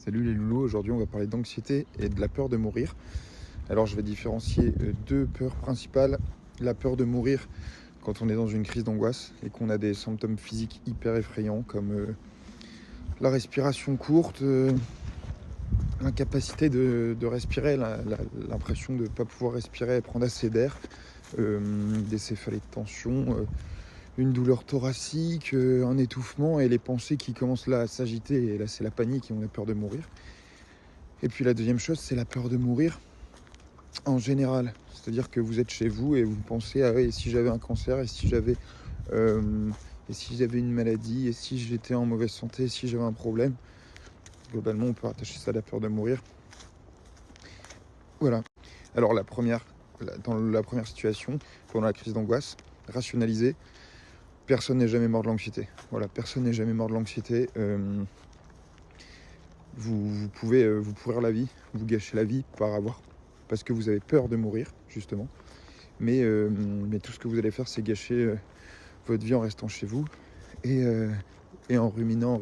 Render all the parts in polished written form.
Salut les loulous, aujourd'hui on va parler d'anxiété et de la peur de mourir. Alors je vais différencier deux peurs principales. La peur de mourir quand on est dans une crise d'angoisse et qu'on a des symptômes physiques hyper effrayants comme la respiration courte, l'incapacité de respirer, l'impression de ne pas pouvoir respirer et prendre assez d'air, des céphalées de tension, une douleur thoracique, un étouffement et les pensées qui commencent là à s'agiter, et là c'est la panique et on a peur de mourir. Et puis la deuxième chose, c'est la peur de mourir en général. C'est-à-dire que vous êtes chez vous et vous pensez à et si j'avais un cancer, et si j'avais une maladie, et si j'étais en mauvaise santé, et si j'avais un problème. Globalement, on peut rattacher ça à la peur de mourir. Voilà. Alors dans la première situation, pendant la crise d'angoisse, rationaliser, personne n'est jamais mort de l'anxiété. Voilà, personne n'est jamais mort de l'anxiété. Vous pouvez vous pourrir la vie, vous gâcher la vie parce que vous avez peur de mourir, justement. Mais tout ce que vous allez faire, c'est gâcher votre vie en restant chez vous et en ruminant,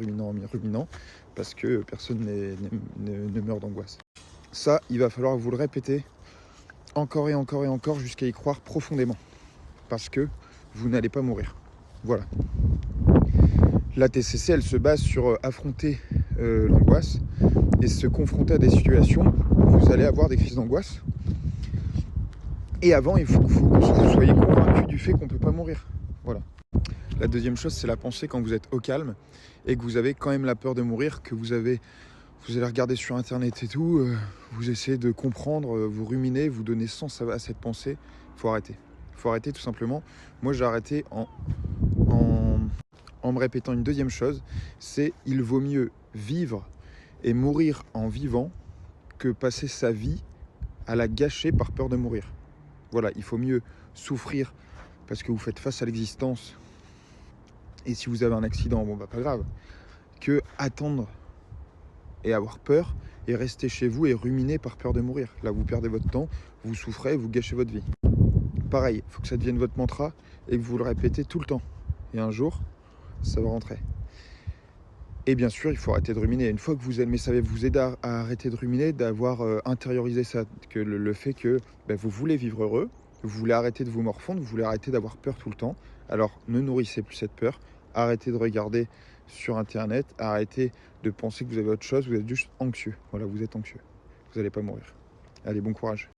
parce que personne ne meurt d'angoisse. Ça, il va falloir vous le répéter encore et encore et encore jusqu'à y croire profondément, parce que vous n'allez pas mourir. Voilà. La TCC, elle se base sur affronter l'angoisse et se confronter à des situations où vous allez avoir des crises d'angoisse. Et avant, il faut que vous soyez convaincu du fait qu'on ne peut pas mourir. Voilà. La deuxième chose, c'est la pensée quand vous êtes au calme et que vous avez quand même la peur de mourir, que vous allez regarder sur internet et tout, vous essayez de comprendre, vous ruminez, vous donnez sens à cette pensée. Il faut arrêter. Il faut arrêter tout simplement. Moi, j'ai arrêté en me répétant une deuxième chose, c'est il vaut mieux vivre et mourir en vivant que passer sa vie à la gâcher par peur de mourir. Voilà, il faut mieux souffrir parce que vous faites face à l'existence et si vous avez un accident, bon bah pas grave, que attendre et avoir peur et rester chez vous et ruminer par peur de mourir. Là, vous perdez votre temps, vous souffrez, vous gâchez votre vie. Pareil, il faut que ça devienne votre mantra et que vous le répétez tout le temps. Et un jour, ça va rentrer. Et bien sûr, il faut arrêter de ruminer. Une fois que vous aimez, ça va vous aider à arrêter de ruminer, d'avoir intériorisé ça, que le fait que vous voulez vivre heureux, vous voulez arrêter de vous morfondre, vous voulez arrêter d'avoir peur tout le temps. Alors, ne nourrissez plus cette peur. Arrêtez de regarder sur Internet. Arrêtez de penser que vous avez autre chose. Vous êtes juste anxieux. Voilà, vous êtes anxieux. Vous n'allez pas mourir. Allez, bon courage.